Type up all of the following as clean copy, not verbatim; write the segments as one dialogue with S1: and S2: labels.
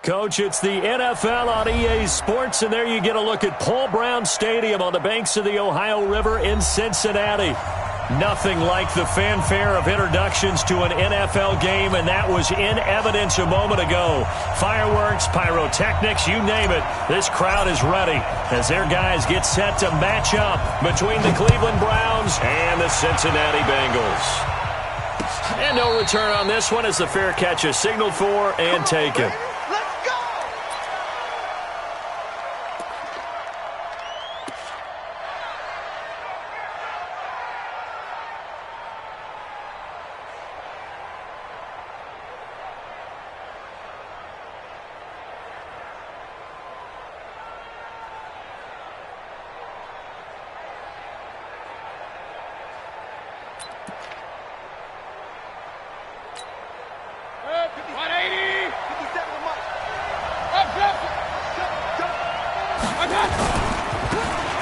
S1: Coach, it's the NFL on EA Sports, and there you get a look at Paul Brown Stadium on the banks of the Ohio River in Cincinnati. Nothing like the fanfare of introductions to an NFL game, and that was in evidence a moment ago. Fireworks, pyrotechnics, you name it. This crowd is ready as their guys get set to match up between the Cleveland Browns and the Cincinnati Bengals. And no return on this one as the fair catch is signaled for and taken.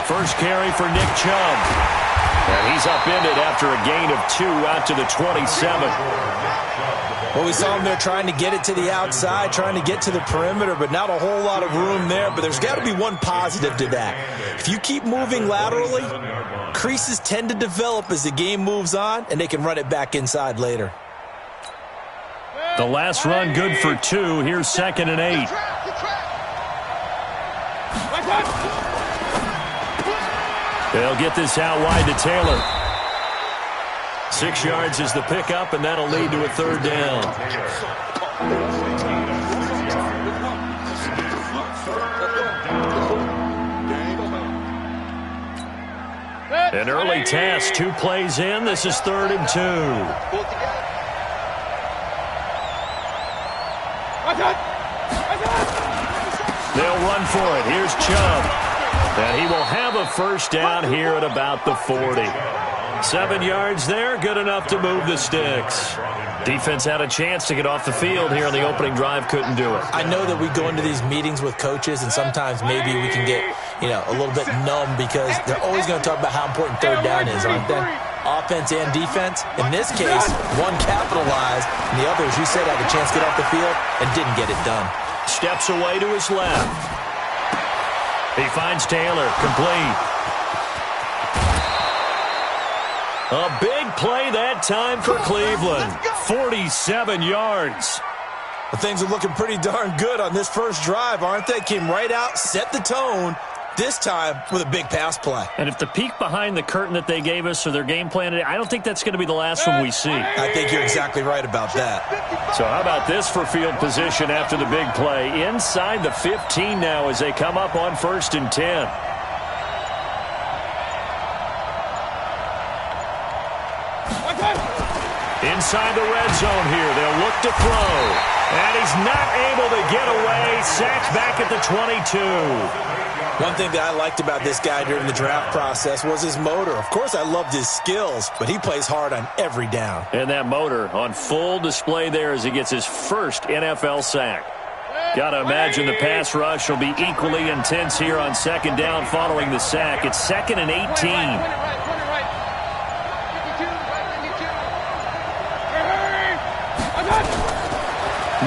S1: First carry for Nick Chubb. And he's upended after a gain of 2 out to the 27.
S2: Well, we saw him there trying to get it to the outside, trying to get to the perimeter, but not a whole lot of room there. But there's got to be one positive to that. If you keep moving laterally, creases tend to develop as the game moves on, and they can run it back inside later.
S1: The last run good for 2. Here's 2nd and 8. They'll get this out wide to Taylor. 6 yards is the pickup, and that'll lead to a 3rd down. An early test, 2 plays in. This is 3rd and 2. They'll run for it. Here's Chubb. And he will have a first down here at about the 40. 7 yards there, good enough to move the sticks. Defense had a chance to get off the field here on the opening drive, couldn't do it.
S2: I know that we go into these meetings with coaches, and sometimes maybe we can get, a little bit numb because they're always going to talk about how important 3rd down is, aren't they? Offense and defense. In this case, one capitalized, and the other, as you said, had a chance to get off the field and didn't get it done.
S1: Steps away to his left. He finds Taylor, complete. A big play that time for Cleveland. 47 yards.
S2: Well, things are looking pretty darn good on this first drive, aren't they? Came right out, set the tone, this time with a big pass play.
S1: And if the peek behind the curtain that they gave us or their game plan, I don't think that's going to be the last one we see.
S2: I think you're exactly right about that.
S1: So how about this for field position after the big play? Inside the 15 now as they come up on 1st and 10. Inside the red zone here. They'll look to throw. And he's not able to get away. Sacked back at the 22.
S2: One thing that I liked about this guy during the draft process was his motor. Of course, I loved his skills, but he plays hard on every down.
S1: And that motor on full display there as he gets his first NFL sack. Got to imagine the pass rush will be equally intense here on 2nd down following the sack. It's 2nd and 18.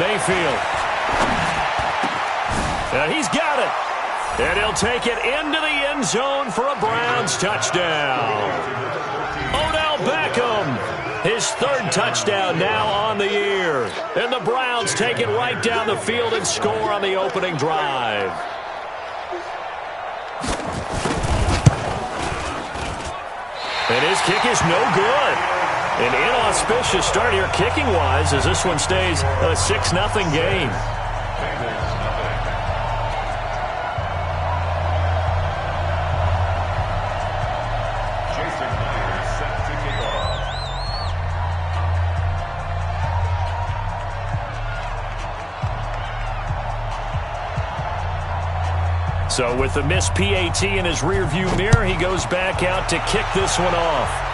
S1: Mayfield. And he's got it. And he'll take it into the end zone for a Browns touchdown. Odell Beckham, his 3rd touchdown now on the year. And the Browns take it right down the field and score on the opening drive. And his kick is no good. An inauspicious start here kicking-wise as this one stays a 6-0 game. So with the missed PAT in his rearview mirror, he goes back out to kick this one off.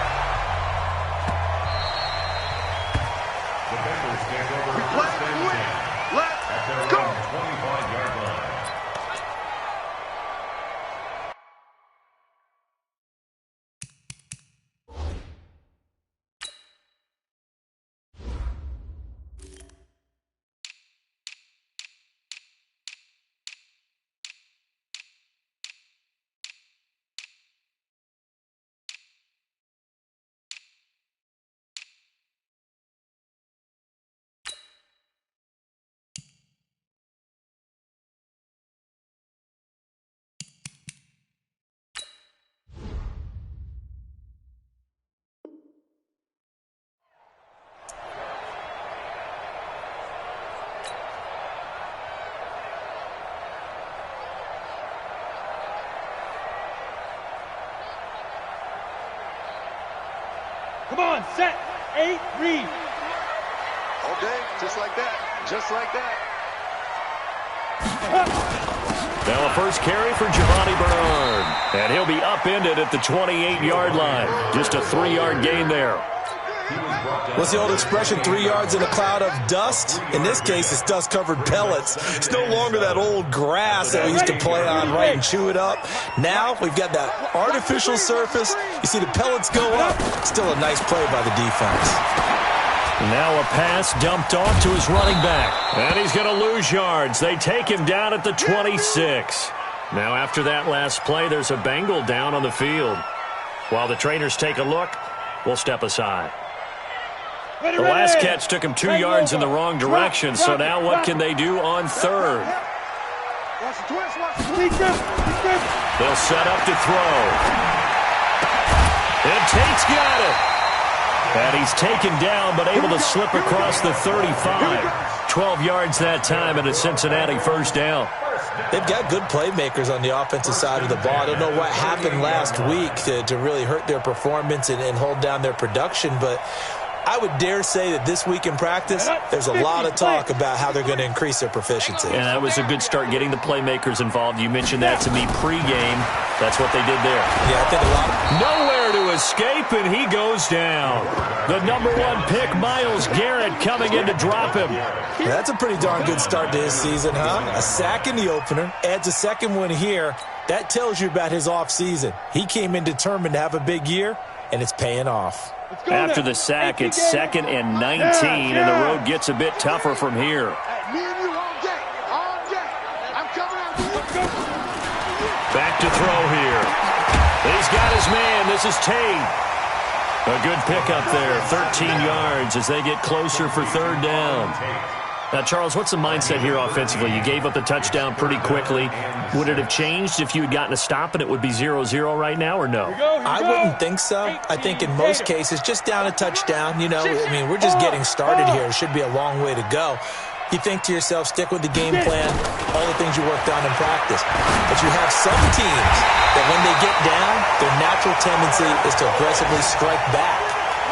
S3: Come on, set, 8, read.
S4: Okay, just like that. Just like that.
S1: Now a first carry for Giovanni Bernard. And he'll be upended at the 28-yard line. Just a 3-yard gain there.
S2: What's the old expression, 3 yards in a cloud of dust? In this case, it's dust-covered pellets. It's no longer that old grass that we used to play on, right, and chew it up. Now we've got that artificial surface. You see the pellets go up. Still a nice play by the defense.
S1: Now a pass dumped off to his running back. And he's going to lose yards. They take him down at the 26. Now after that last play, there's a Bengal down on the field. While the trainers take a look, we'll step aside. The last catch took him 2 yards in the wrong direction, so now what can they do on third? They'll set up to throw. And Tate's got it. And he's taken down, but able to slip across the 35. 12 yards that time, and a Cincinnati first down.
S2: They've got good playmakers on the offensive side of the ball. I don't know what happened last week to really hurt their performance and hold down their production, but I would dare say that this week in practice, there's a lot of talk about how they're going to increase their proficiency.
S1: And that was a good start getting the playmakers involved. You mentioned that to me pregame. That's what they did there.
S2: Yeah, I think a lot of...
S1: Nowhere to escape, and he goes down. The number 1 pick, Myles Garrett, coming in to drop him.
S2: That's a pretty darn good start to his season, huh? A sack in the opener, adds a second one here. That tells you about his offseason. He came in determined to have a big year, and it's paying off.
S1: After the sack, it's 2nd and 19, and the road gets a bit tougher from here. Back to throw here. He's got his man. This is Tate. A good pickup there, 13 yards as they get closer for third down. Now, Charles, what's the mindset here offensively? You gave up the touchdown pretty quickly. Would it have changed if you had gotten a stop and it would be 0-0 right now, or no?
S2: I wouldn't think so. I think in most cases, just down a touchdown, you know, I mean, we're just getting started here. It should be a long way to go. You think to yourself, stick with the game plan, all the things you worked on in practice. But you have some teams that when they get down, their natural tendency is to aggressively strike back.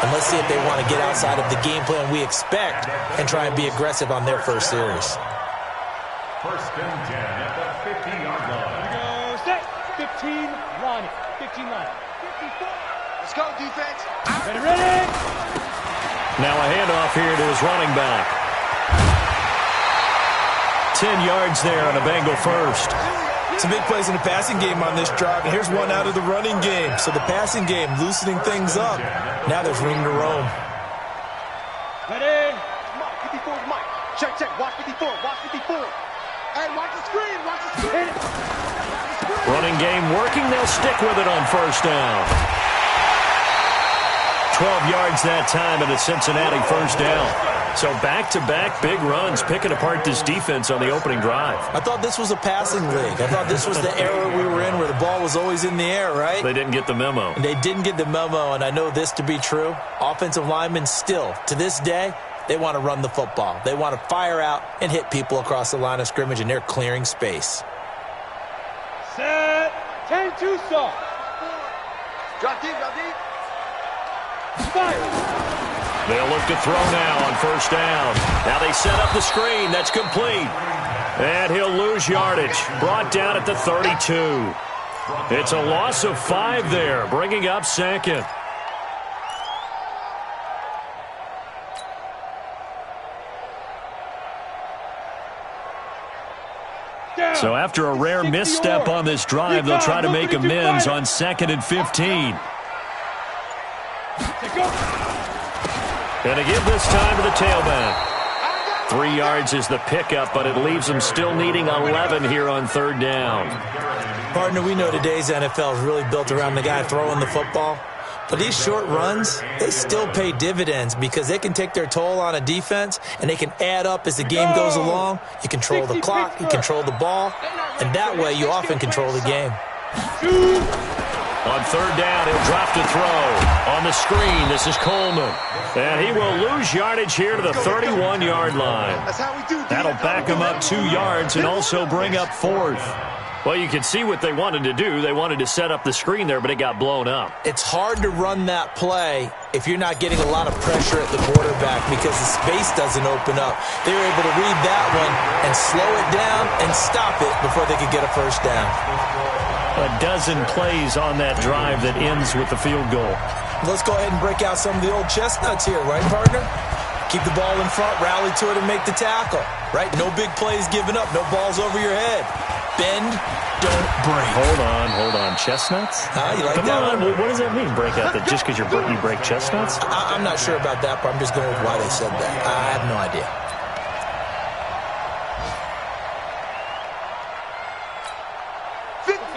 S2: And let's see if they want to get outside of the game plan we expect and try and be aggressive on their first series.
S3: First and 10 at the 50-yard line. Go set. 15 line. 15 line. 54.
S4: Let's go, defense.
S3: Ready.
S1: Now a handoff here to his running back. 10 yards there on a Bengal first.
S2: Some big plays in the passing game on this drive, and here's one out of the running game. So the passing game loosening things up. Now there's room to roam.
S3: Ready.
S4: Mike, 54 is Mike. Check. Watch 54. Watch 54. Hey, watch the screen. Watch the screen.
S1: Running game working. They'll stick with it on first down. 12 yards that time, and a Cincinnati first down. So back-to-back big runs, picking apart this defense on the opening drive.
S2: I thought this was a passing league. I thought this was the era we were in where the ball was always in the air, right?
S1: They didn't get the memo.
S2: They didn't get the memo, and I know this to be true. Offensive linemen still, to this day, they want to run the football. They want to fire out and hit people across the line of scrimmage, and they're clearing space.
S3: Set. 10-2 soft.
S4: Drop deep.
S3: Fire.
S1: They'll look to throw now on first down. Now they set up the screen. That's complete. And he'll lose yardage. Brought down at the 32. It's a loss of 5 there, bringing up second. So after a rare misstep on this drive, they'll try to make amends on 2nd and 15. And again this time to the tailback. 3 yards is the pickup, but it leaves them still needing 11 here on third down.
S2: Partner, we know today's NFL is really built around the guy throwing the football. But these short runs, they still pay dividends because they can take their toll on a defense and they can add up as the game goes along. You control the clock, you control the ball, and that way you often control the game.
S1: On third down, he'll drop to throw. On the screen, this is Coleman. And he will lose yardage here to the 31-yard line.
S4: That's how we do.
S1: That'll back him up 2 yards and also bring up fourth. Well, you can see what they wanted to do. They wanted to set up the screen there, but it got blown up.
S2: It's hard to run that play if you're not getting a lot of pressure at the quarterback because the space doesn't open up. They were able to read that one and slow it down and stop it before they could get a first down.
S1: A dozen plays on that drive that ends with the field goal.
S2: Let's go ahead and break out some of the old chestnuts here, right, partner? Keep the ball in front, rally to it, and make the tackle, right? No big plays given up, no balls over your head. Bend, don't break.
S1: Hold on. Chestnuts?
S2: You like
S1: Come
S2: that
S1: on.
S2: one?
S1: What does that mean, break out? That just because you break chestnuts?
S2: I'm not sure about that, but I'm just going with why they said that. I have no idea.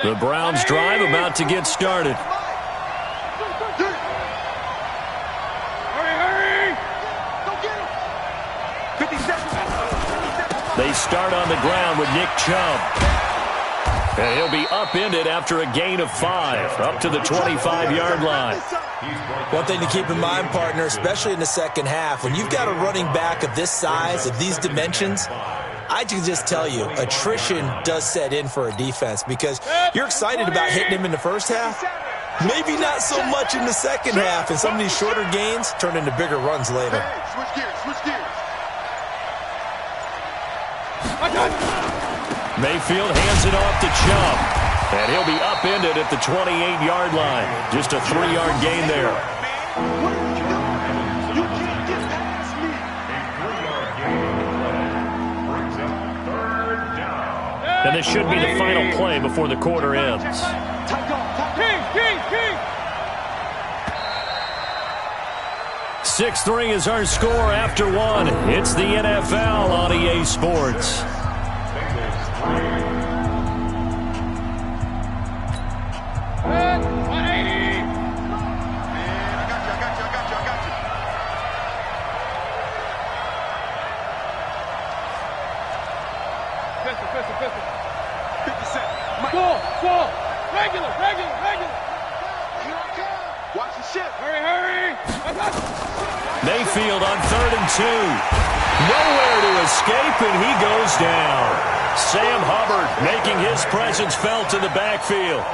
S1: The Browns drive about to get started.
S4: Hurry! Go get him! 50 seconds.
S1: They start on the ground with Nick Chubb. And he'll be upended after a gain of 5, up to the 25-yard line.
S2: One thing to keep in mind, partner, especially in the second half, when you've got a running back of this size, of these dimensions, I can just tell you, attrition does set in for a defense because you're excited about hitting him in the first half. Maybe not so much in the second half, and some of these shorter gains turn into bigger runs later.
S4: Switch gears.
S1: Mayfield hands it off to Chubb. And he'll be upended at the 28-yard line. Just a 3-yard gain there.
S4: What are you doing? You can't get past me.
S1: And this should be the final play before the quarter ends.
S4: King.
S1: 6-3 is our score after 1. It's the NFL on EA Sports.
S4: Score. Regular. Watch the ship. Hurry.
S1: Mayfield on 3rd and 2. Nowhere to escape, and he goes down. Sam Hubbard making his presence felt in the backfield.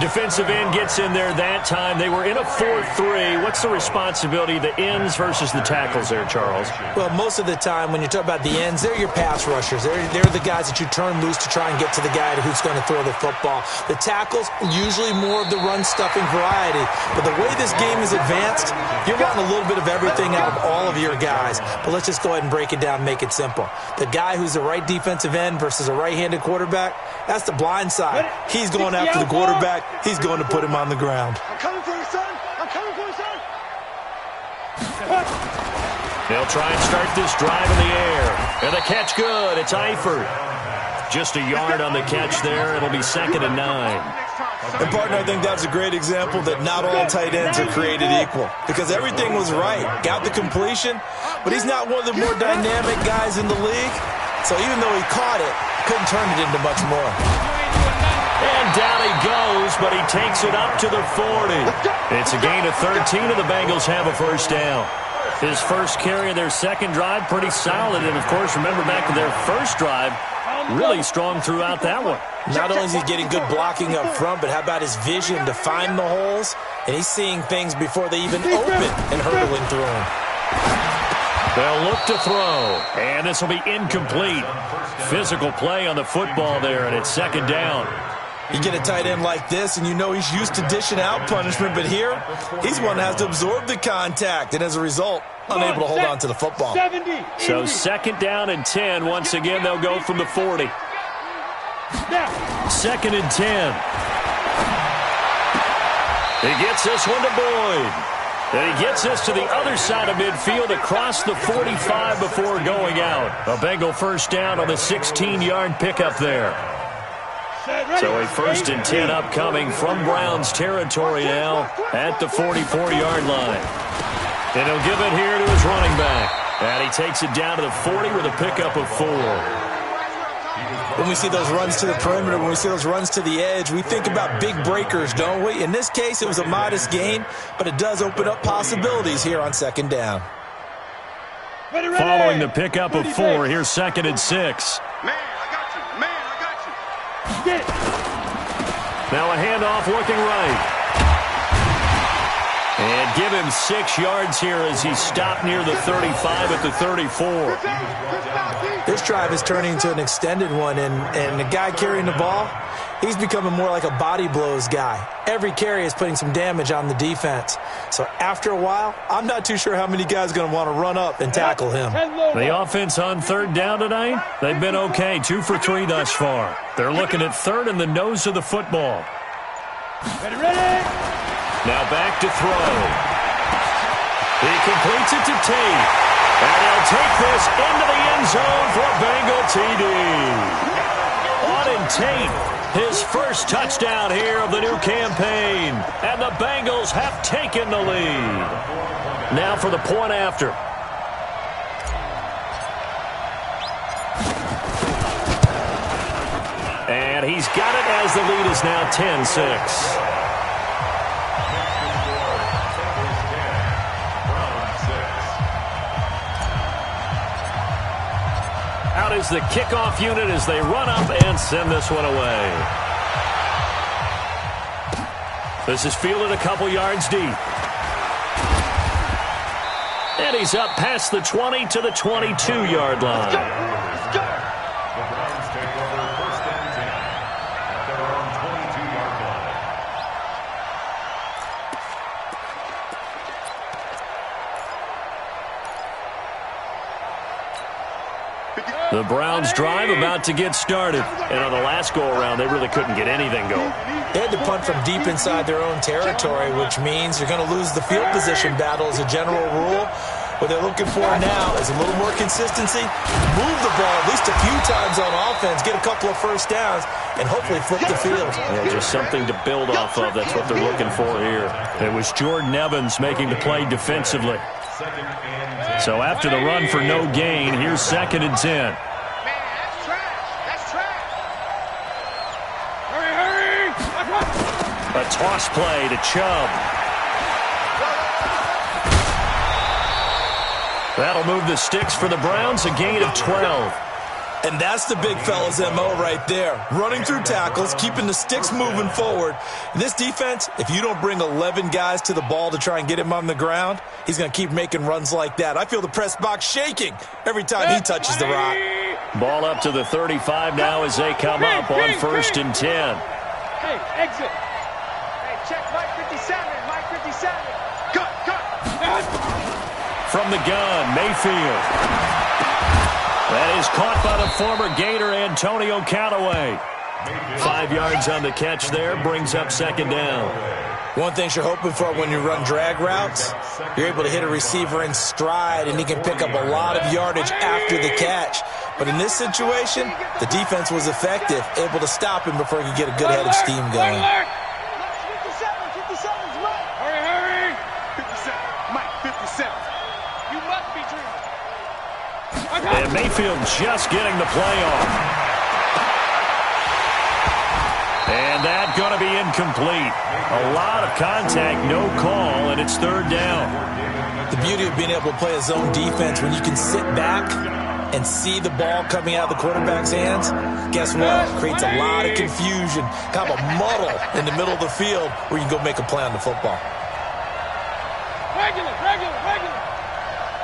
S1: Defensive end gets in there that time. They were in a 4-3. What's the responsibility of the ends versus the tackles there, Charles?
S2: Well, most of the time when you talk about the ends, they're your pass rushers. They're the guys that you turn loose to try and get to the guy who's going to throw the football. The tackles, usually more of the run-stuffing variety. But the way this game is advanced, you're wanting a little bit of everything out of all of your guys. But let's just go ahead and break it down and make it simple. The guy who's the right defensive end versus a right-handed quarterback, that's the blind side. He's going after the quarterback. He's going to put him on the ground.
S4: I'm coming for you, son.
S1: They'll try and start this drive in the air. And the catch good. It's Eifert. Just a yard on the catch there. It'll be 2nd and 9.
S2: And, partner, I think that's a great example that not all tight ends are created equal because everything was right. Got the completion, but he's not one of the more dynamic guys in the league. So even though he caught it, couldn't turn it into much more.
S1: And down he goes, but he takes it up to the 40. It's a gain of 13, and the Bengals have a first down. His first carry of their second drive, pretty solid. And, of course, remember back to their first drive, really strong throughout that one.
S2: Not only is he getting good blocking up front, but how about his vision to find the holes? And he's seeing things before they even open and hurdling through them.
S1: They'll look to throw, and this will be incomplete. Physical play on the football there, and it's 2nd down.
S2: You get a tight end like this, and you know he's used to dishing out punishment, but here, he's one that has to absorb the contact, and as a result, unable to hold on to the football.
S1: So 2nd down and 10. Once again, they'll go from the 40. 2nd and 10. He gets this one to Boyd. And he gets this to the other side of midfield across the 45 before going out. A Bengal first down on the 16-yard pickup there. So a 1st and 10 upcoming from Browns territory now at the 44-yard line. And he'll give it here to his running back. And he takes it down to the 40 with a pickup of 4.
S2: When we see those runs to the perimeter, when we see those runs to the edge, we think about big breakers, don't we? In this case, it was a modest gain, but it does open up possibilities here on 2nd down.
S1: Following the pickup of 4, here's 2nd and 6.
S4: Man, I got you.
S1: Now a handoff looking right. And give him 6 yards here as he stopped near the 35 at the 34.
S2: This drive is turning into an extended one, and the guy carrying the ball, he's becoming more like a body blows guy. Every carry is putting some damage on the defense. So after a while, I'm not too sure how many guys are going to want to run up and tackle him.
S1: The offense on third down tonight, they've been okay, 2 for 3 thus far. They're looking at third in the nose of the football.
S3: Ready?
S1: Now back to throw. He completes it to Tate. And he'll take this into the end zone for a Bengal TD. Auden Tate, his first touchdown here of the new campaign. And the Bengals have taken the lead. Now for the point after. And he's got it as the lead is now 10-6. Out is the kickoff unit as they run up and send this one away. This is fielded a couple yards deep. And he's up past the 20 to the 22-yard line.
S3: Let's go. The Browns take over 1st and 10 at their own 22-yard line.
S1: The Browns drive about to get started. And on the last go-around, they really couldn't get anything going.
S2: They had to punt from deep inside their own territory, which means you're going to lose the field position battle as a general rule. What they're looking for now is a little more consistency, move the ball at least a few times on offense, get a couple of first downs, and hopefully flip the field.
S1: Yeah, just something to build off of. That's what they're looking for here. It was Jordan Evans making the play defensively. So after the run for no gain, here's 2nd and 10.
S4: Man, that's trash. That's trash.
S3: Hurry.
S1: A toss play to Chubb. That'll move the sticks for the Browns, a gain of 12.
S2: And that's the big fella's MO right there. Running through tackles, keeping the sticks moving forward. In this defense, if you don't bring 11 guys to the ball to try and get him on the ground, he's going to keep making runs like that. I feel the press box shaking every time he touches the rock.
S1: Ball up to the 35 now as they come up on 1st and 10.
S3: Hey, exit.
S4: Hey, check Mike 57. Mike 57. Cut.
S1: From the gun, Mayfield. That is caught by the former Gator Antonio Callaway. 5 yards on the catch there, brings up 2nd down.
S2: One thing you're hoping for when you run drag routes, you're able to hit a receiver in stride, and he can pick up a lot of yardage after the catch. But in this situation, the defense was effective, able to stop him before he could get a good head of steam going.
S4: 57's Mike.
S3: Hurry.
S4: 57. Mike 57. You must be dreaming.
S1: And Mayfield just getting the play off. And that going to be incomplete. A lot of contact, no call, and it's 3rd down.
S2: The beauty of being able to play a zone defense when you can sit back and see the ball coming out of the quarterback's hands, guess what? It creates a lot of confusion, kind of a muddle in the middle of the field where you can go make a play on the football.
S3: Regular.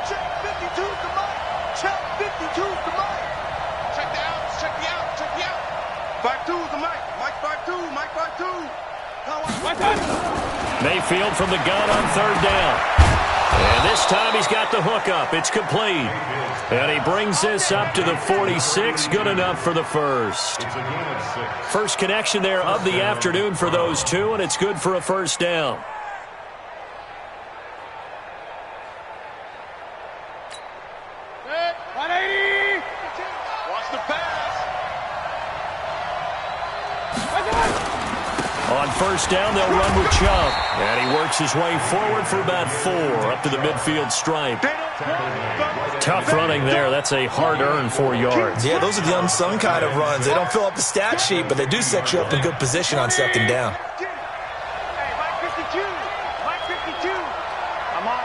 S4: Check 52 to Mike. Check 52 to Mike. Check the outs. 5-2 to Mike. Mike 5-2. Mike 5-2.
S1: Mayfield from the gun on 3rd down. And this time he's got the hook up. It's complete. And he brings this up to the 46. Good enough for the first. First connection there of the afternoon for those two, and it's good for a 1st down.
S4: Watch the pass.
S1: On 1st down, they'll run with Chubb. And he works his way forward for about 4 up to the midfield stripe. Tough running there. That's a hard-earned 4 yards.
S2: Yeah, those are the unsung kind of runs. They don't fill up the stat sheet, but they do set you up in good position on 2nd down.
S4: Hey, Mike 52. Mike 52. I'm on.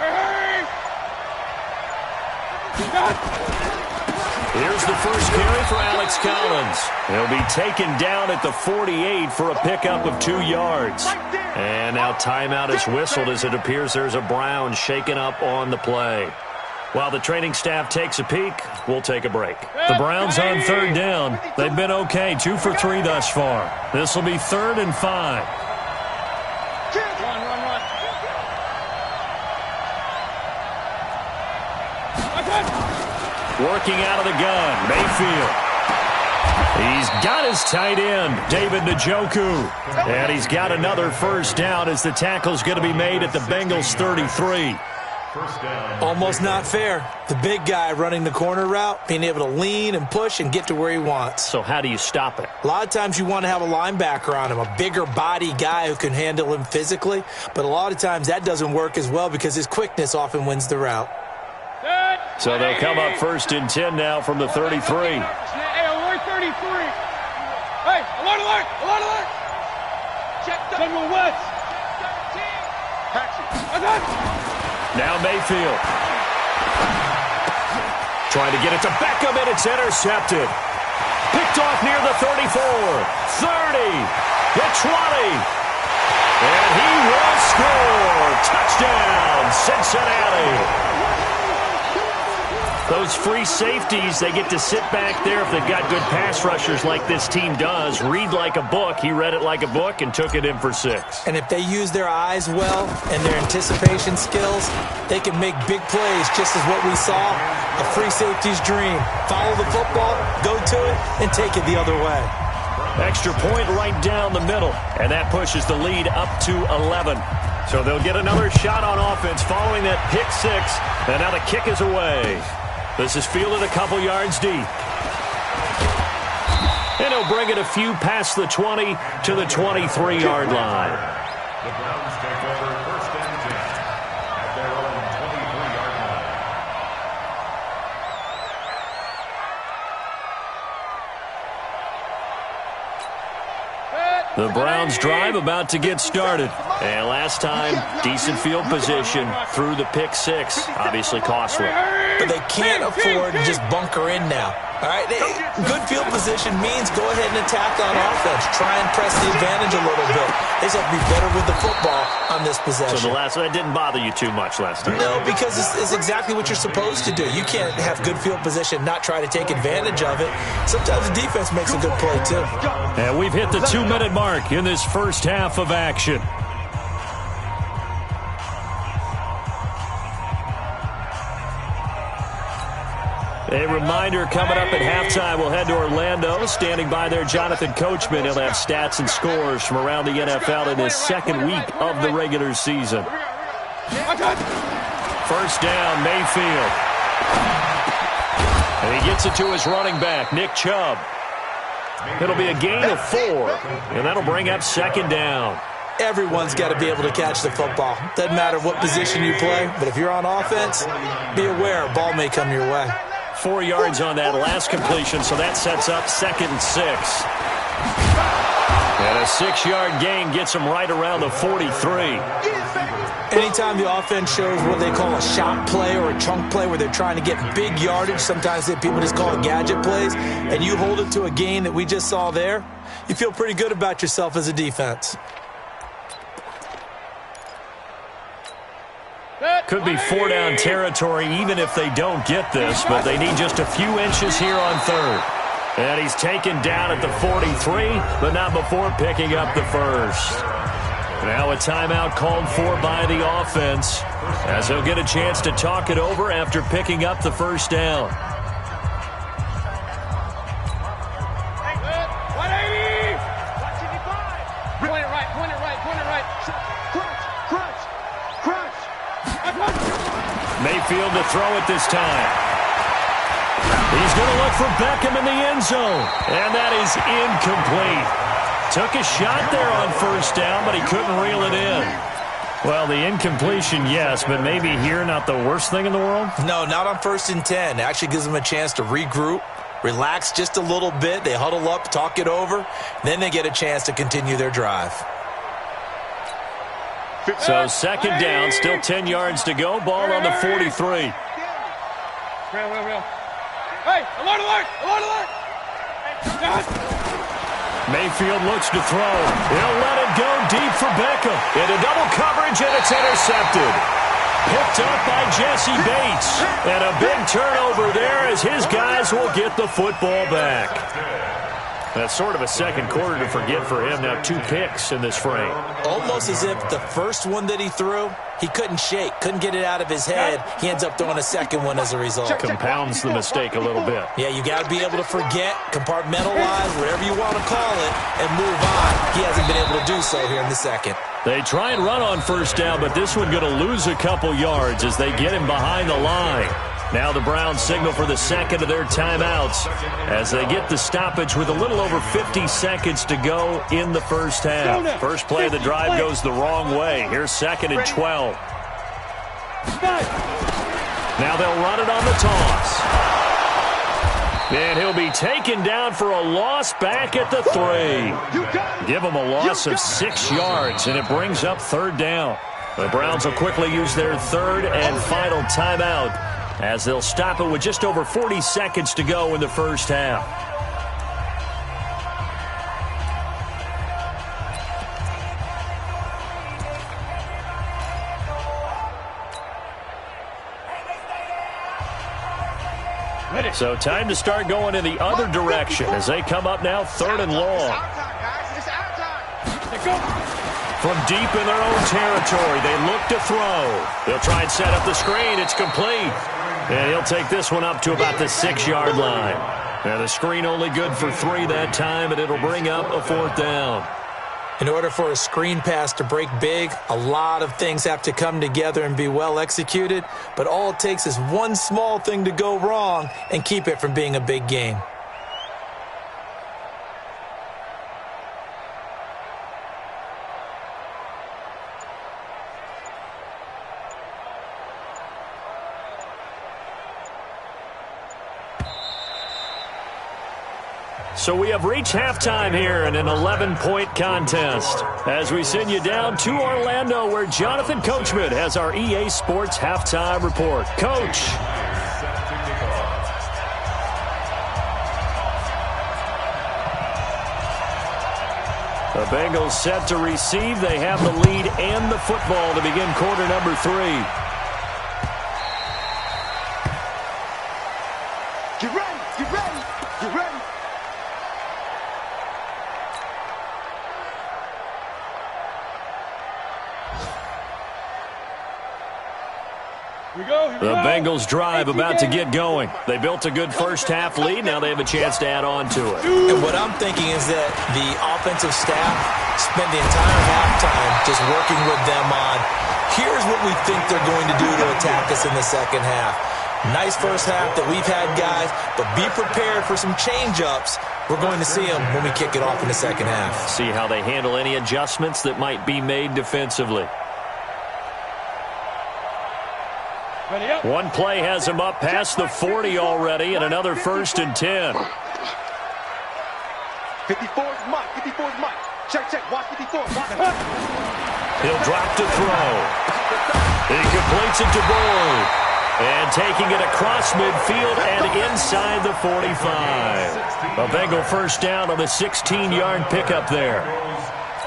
S1: Here's the first carry for Alex Collins. He'll be taken down at the 48 for a pickup of 2 yards. And now timeout is whistled as it appears there's a Brown shaken up on the play. While the training staff takes a peek, we'll take a break. The Browns on 3rd down. They've been okay, 2 for 3 thus far. This will be 3rd and 5. Working out of the gun, Mayfield. He's got his tight end, David Njoku. And he's got another first down as the tackle's going to be made at the Bengals 33.
S2: Almost not fair. The big guy running the corner route, being able to lean and push and get to where he wants.
S1: So how do you stop it?
S2: A lot of times you want to have a linebacker on him, a bigger body guy who can handle him physically. But a lot of times that doesn't work as well because his quickness often wins the route.
S1: So they'll come up 1st and 10 now from the 33.
S5: Hey, alert 33. Hey, alert, alert, alert, alert. Check General West.
S1: Now Mayfield. Trying to get it to Beckham, and it's intercepted. Picked off near the 34, 30, the 20. And he will score. Touchdown, Cincinnati. Those free safeties, they get to sit back there if they've got good pass rushers like this team does. Read like a book. He read it like a book and took it in for 6.
S2: And if they use their eyes well and their anticipation skills, they can make big plays, just as what we saw, a free safety's dream. Follow the football, go to it, and take it the other way.
S1: Extra point right down the middle, and that pushes the lead up to 11. So they'll get another shot on offense following that pick 6, and now the kick is away. This is fielded a couple yards deep. And he'll bring it a few past the 20 to the 23-yard line.
S3: The Browns take over 1st and 10 at their own 23-yard line.
S1: The Browns drive about to get started. And last time, decent field position through the pick 6. Obviously costly.
S2: But they can't afford to just bunker in now. All right, good field position means go ahead and attack on offense. Try and press the advantage a little bit. They just have to be better with the football on this possession.
S1: So that didn't bother you too much last time?
S2: No, because it's exactly what you're supposed to do. You can't have good field position, not try to take advantage of it. Sometimes the defense makes a good play, too.
S1: And we've hit the 2-minute mark in this first half of action. A reminder coming up at halftime, we'll head to Orlando. Standing by there, Jonathan Coachman. He'll have stats and scores from around the NFL in his 2nd week of the regular season. First down, Mayfield. And he gets it to his running back, Nick Chubb. It'll be a gain of 4, and that'll bring up 2nd down.
S2: Everyone's got to be able to catch the football. Doesn't matter what position you play, but if you're on offense, be aware a ball may come your way.
S1: 4 yards on that last completion, so that sets up 2nd and 6. And a 6-yard gain gets him right around the 43.
S2: Anytime the offense shows what they call a shot play or a chunk play where they're trying to get big yardage, sometimes people just call it gadget plays, and you hold it to a gain that we just saw there, you feel pretty good about yourself as a defense.
S1: Could be 4-down territory even if they don't get this, but they need just a few inches here on 3rd. And he's taken down at the 43, but not before picking up the first. Now a timeout called for by the offense, as he'll get a chance to talk it over after picking up the first down. Mayfield to throw it this time. He's going to look for Beckham in the end zone. And that is incomplete. Took a shot there on 1st down, but he couldn't reel it in. Well, the incompletion, yes, but maybe here not the worst thing in the world?
S2: No, not on 1st and 10. It actually gives them a chance to regroup, relax just a little bit. They huddle up, talk it over. Then they get a chance to continue their drive.
S1: So 2nd down, still 10 yards to go. Ball on the 43.
S5: Hey, alert, alert, alert, alert.
S1: Mayfield looks to throw. He'll let it go deep for Beckham. Into double coverage, and it's intercepted. Picked up by Jesse Bates. And a big turnover there as his guys will get the football back. That's sort of a second quarter to forget for him. Now 2 picks in this frame.
S2: Almost as if the first one that he threw, he couldn't shake, couldn't get it out of his head. He ends up throwing a second one as a result.
S1: Compounds the mistake a little bit.
S2: Yeah, you got to be able to forget, compartmentalize, whatever you want to call it, and move on. He hasn't been able to do so here in the second.
S1: They try and run on first down, but this one going to lose a couple yards as they get him behind the line. Now the Browns signal for the second of their timeouts as they get the stoppage with a little over 50 seconds to go in the first half. First play of the drive goes the wrong way. Here's 2nd and 12. Now they'll run it on the toss. And he'll be taken down for a loss back at the 3. Give him a loss of 6 yards, and it brings up 3rd down. The Browns will quickly use their 3rd and final timeout as they'll stop it with just over 40 seconds to go in the first half. So time to start going in the other direction as they come up now 3rd and long. From deep in their own territory, they look to throw. They'll try and set up the screen. It's complete. And he'll take this one up to about the 6-yard line. Now the screen only good for 3 that time, and it'll bring up a 4th down.
S2: In order for a screen pass to break big, a lot of things have to come together and be well executed, but all it takes is one small thing to go wrong and keep it from being a big game.
S1: So we have reached halftime here in an 11-point contest as we send you down to Orlando where Jonathan Coachman has our EA Sports halftime report. Coach. The Bengals set to receive. They have the lead and the football to begin quarter number 3.
S4: Get ready, get ready, get ready.
S1: The Bengals drive about to get going. They built a good first half lead. Now they have a chance to add on to it.
S2: And what I'm thinking is that the offensive staff spent the entire halftime just working with them on, here's what we think they're going to do to attack us in the second half. Nice first half that we've had, guys, but be prepared for some change-ups. We're going to see them when we kick it off in the second half.
S1: See how they handle any adjustments that might be made defensively. One play has him up past the 40 already, and another 1st and 10.
S4: 54's Mike, 54's Mike. Check, check, watch 54, watch.
S1: He'll drop to throw. He completes it to Boyd. And taking it across midfield and inside the 45. A Bengal first down on the 16-yard pickup there.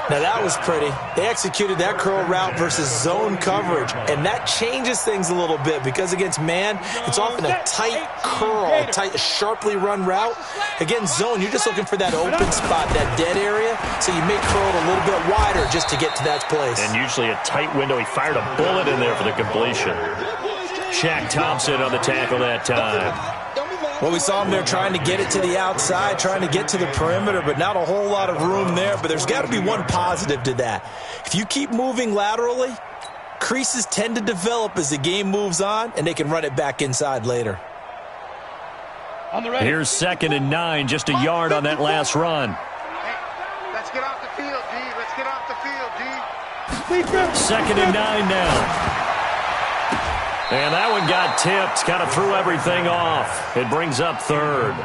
S2: Now that was pretty. They executed that curl route versus zone coverage, and that changes things a little bit because against man, it's often a tight curl, tight, sharply run route. Against zone, you're just looking for that open spot, that dead area, so you may curl it a little bit wider just to get to that place.
S1: And usually a tight window. He fired a bullet in there for the completion. Shaq Thompson on the tackle that time.
S2: Well, we saw him there trying to get it to the outside, trying to get to the perimeter, but not a whole lot of room there. But there's got to be one positive to that. If you keep moving laterally, creases tend to develop as the game moves on, and they can run it back inside later.
S1: Here's 2nd and 9, just a yard on that last run.
S4: Hey, let's get off the field, D. Let's get off the field, D.
S1: 2nd and 9 now. And that one got tipped, kind of threw everything off. It brings up 3rd.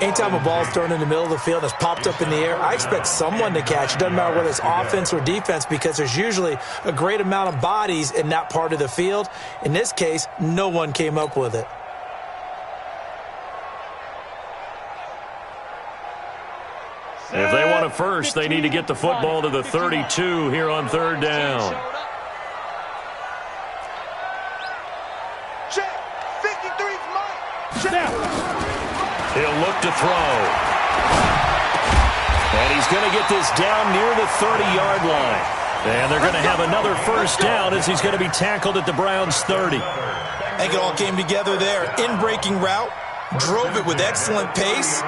S2: Anytime a ball's thrown in the middle of the field and it's popped up in the air, I expect someone to catch. It doesn't matter whether it's offense or defense because there's usually a great amount of bodies in that part of the field. In this case, no one came up with it.
S1: first. They need to get the football to the 32 here on third down.
S4: Check. 53's Mike. Check.
S1: He'll look to throw. And he's going to get this down near the 30-yard line. And they're going to have another first down as he's going to be tackled at the Browns' 30.
S2: I think it all came together there. In-breaking route, drove it with excellent pace.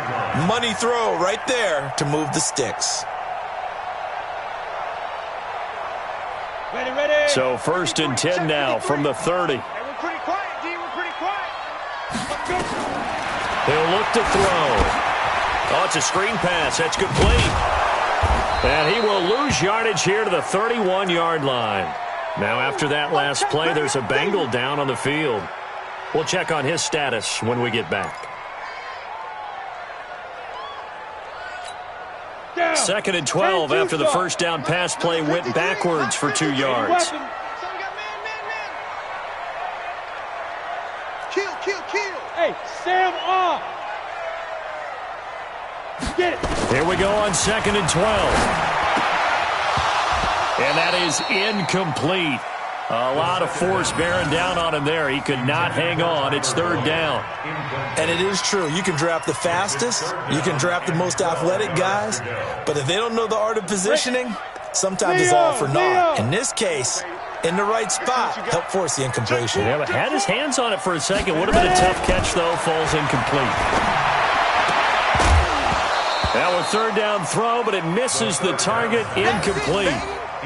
S2: Money throw right there to move the sticks.
S5: Ready.
S1: So first and 10 now from the 30.
S5: Hey, we're pretty quiet, D. We're pretty quiet. Let's go.
S1: He'll look to throw. Oh, it's a screen pass. That's complete. And he will lose yardage here to the 31-yard line. Now, after that last play, there's a Bengal down on the field. We'll check on his status when we get back.
S5: Down.
S1: 2nd and 12 after the first down pass play went backwards for 2 yards.
S4: Kill.
S5: Hey, Sam off. Get it.
S1: Here we go on 2nd and 12. And that is incomplete. A lot of force bearing down on him there. He could not hang on. It's third down.
S2: And it is true. You can draft the fastest. You can draft the most athletic guys. But if they don't know the art of positioning, sometimes it's all for naught. In this case, in the right spot, help force the incompletion.
S1: Yeah, but had his hands on it for a second. Would have been a tough catch, though. Falls incomplete. Now a third down throw, but it misses the target. Incomplete.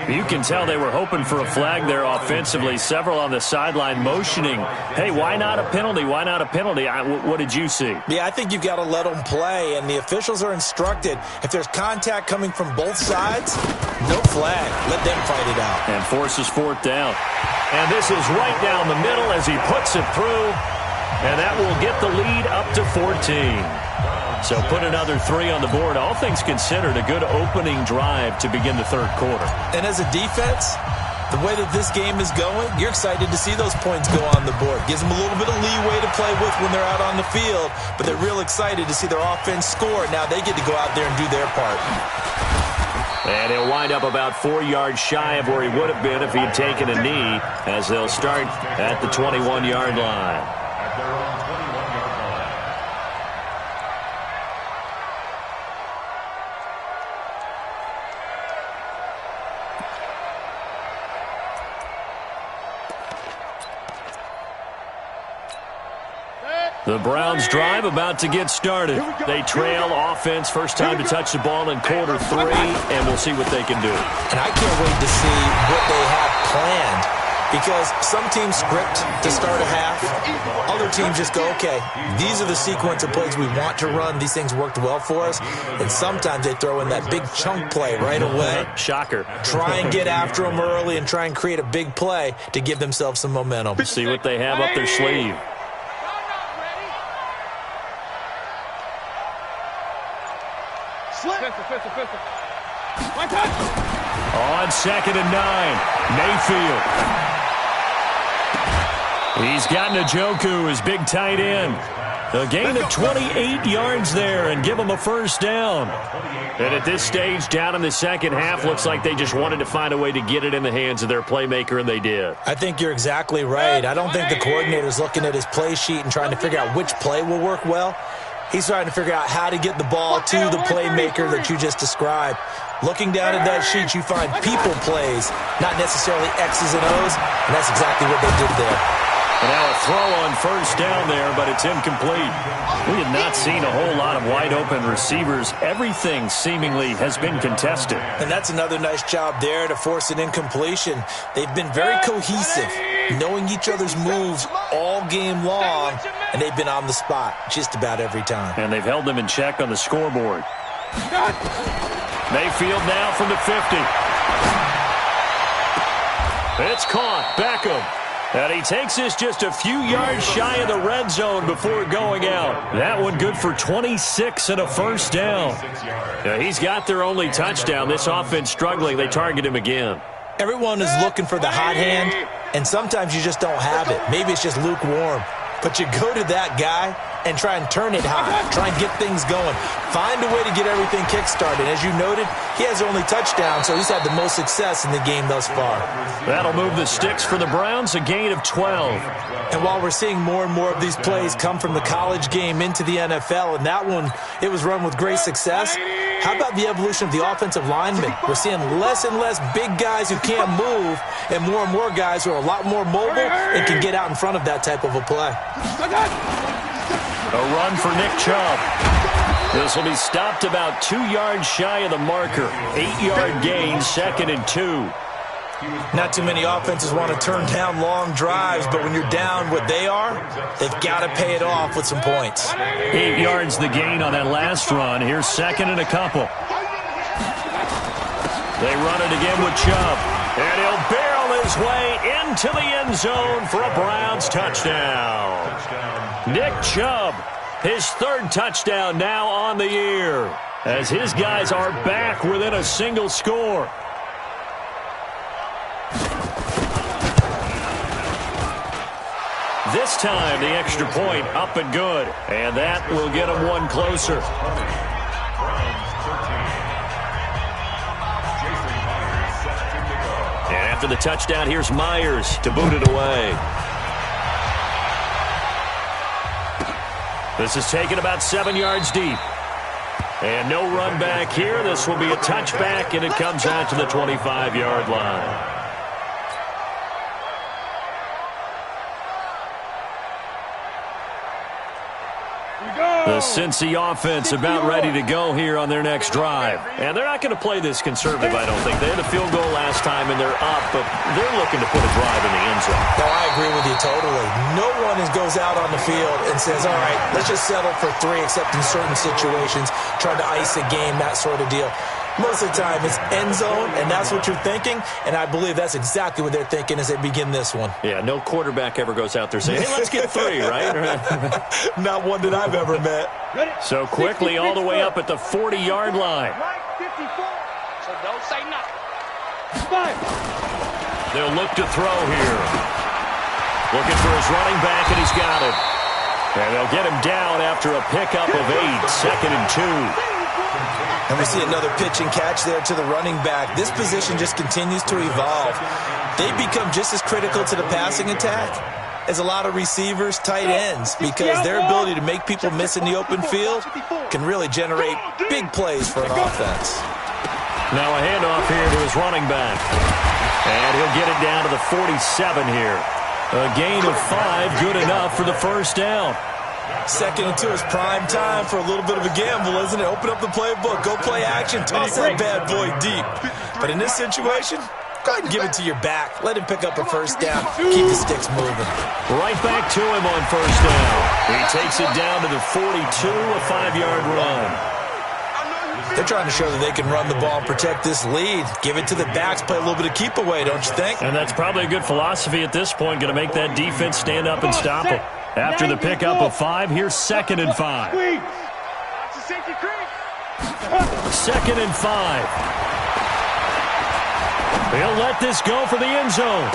S1: You can tell they were hoping for a flag there offensively. Several on the sideline motioning, hey, why not a penalty? Why not a penalty? What did you see?
S2: Yeah, I think you've got to let them play, and the officials are instructed. If there's contact coming from both sides, no flag. Let them fight it out.
S1: And forces fourth down. And this is right down the middle as he puts it through, and that will get the lead up to 14. So put another 3 on the board. All things considered, a good opening drive to begin the third quarter.
S2: And as a defense, the way that this game is going, you're excited to see those points go on the board. Gives them a little bit of leeway to play with when they're out on the field, but they're real excited to see their offense score. Now they get to go out there and do their part.
S1: And he'll wind up about 4 yards shy of where he would have been if he had taken a knee, as they'll start at the 21-yard line. The Browns drive about to get started. They trail offense, first time to touch the ball in quarter 3, and we'll see what they can do.
S2: And I can't wait to see what they have planned, because some teams script to start a half. Other teams just go, okay, these are the sequence of plays we want to run. These things worked well for us. And sometimes they throw in that big chunk play right away.
S1: Shocker.
S2: Try and get after them early and try and create a big play to give themselves some momentum.
S1: See what they have up their sleeve.
S5: Pistol. One touch.
S1: On 2nd and 9, Mayfield. He's got Njoku, his big tight end. A gain of 28 yards there and give him a first down. And at this stage, down in the second half, looks like they just wanted to find a way to get it in the hands of their playmaker, and they did.
S2: I think you're exactly right. I don't think the coordinator's looking at his play sheet and trying to figure out which play will work well. He's trying to figure out how to get the ball to the playmaker that you just described. Looking down at that sheet, you find people plays, not necessarily X's and O's, and that's exactly what they did there.
S1: And now a throw on first down there, but it's incomplete. We have not seen a whole lot of wide-open receivers. Everything seemingly has been contested.
S2: And that's another nice job there to force an incompletion. They've been very cohesive, knowing each other's moves all game long, and they've been on the spot just about every time.
S1: And they've held them in check on the scoreboard. Mayfield now from the 50. It's caught. Beckham. And he takes this just a few yards shy of the red zone before going out. That one good for 26 and a first down. Now, he's got their only touchdown. This offense struggling. They target him again.
S2: Everyone is looking for the hot hand, and sometimes you just don't have it. Maybe it's just lukewarm. but you go to that guy and try and turn it high, try and get things going, find a way to get everything kick-started. As you noted, he has only touchdown, so he's had the most success in the game thus far.
S1: That'll move the sticks for the Browns, a gain of 12.
S2: And while we're seeing more and more of these plays come from the college game into the NFL, and that one, it was run with great success, how about the evolution of the offensive linemen? We're seeing less and less big guys who can't move and more guys who are a lot more mobile and can get out in front of that type of a play.
S1: A run for Nick Chubb. This will be stopped about 2 yards shy of the marker. 8-yard gain, 2nd and 2.
S2: Not too many offenses want to turn down long drives, but when you're down what they are, they've got to pay it off with some points.
S1: 8 yards the gain on that last run. Here's 2nd and a couple. They run it again with Chubb. And he'll barrel his way into the end zone for a Browns touchdown. Nick Chubb, his 3rd touchdown now on the year, as his guys are back within a single score. This time, the extra point up and good. And that will get them one closer. And after the touchdown, here's Myers to boot it away. This is taken about 7 yards deep. And no run back here. This will be a touchback, and it comes out to the 25-yard line. The Cincy offense about ready to go here on their next drive. And they're not going to play this conservative, I don't think. They had a field goal last time, and they're up, but they're looking to put a drive in the end zone.
S2: No, I agree with you totally. No one goes out on the field and says, all right, let's just settle for 3, except in certain situations, trying to ice a game, that sort of deal. Most of the time, it's end zone, and that's what you're thinking, and I believe that's exactly what they're thinking as they begin this one.
S1: Yeah, no quarterback ever goes out there saying, hey, let's get 3, right?
S2: Not one that I've ever met.
S1: So quickly all the way up at the 40-yard line.
S5: So don't say nothing.
S1: They'll look to throw here. Looking for his running back, and he's got it. And they'll get him down after a pickup of 8, 2nd and 2.
S2: And we see another pitch and catch there to the running back. This position just continues to evolve. They become just as critical to the passing attack as a lot of receivers, tight ends, because their ability to make people miss in the open field can really generate big plays for an offense.
S1: Now a handoff here to his running back. And he'll get it down to the 47 here. A gain of 5, good enough for the first down.
S2: 2nd and 2 is prime time for a little bit of a gamble, isn't it? Open up the playbook, go play action, toss that bad boy deep. But in this situation, go ahead and give it to your back. Let him pick up a first down. Keep the sticks moving.
S1: Right back to him on first down. He takes it down to the 42, a 5-yard run.
S2: They're trying to show that they can run the ball and protect this lead. Give it to the backs, play a little bit of keep away, don't you think?
S1: And that's probably a good philosophy at this point, going to make that defense stand up and stop it. After the pickup of 5, here's 2nd and 5. 2nd and 5. He'll let this go for the end zone.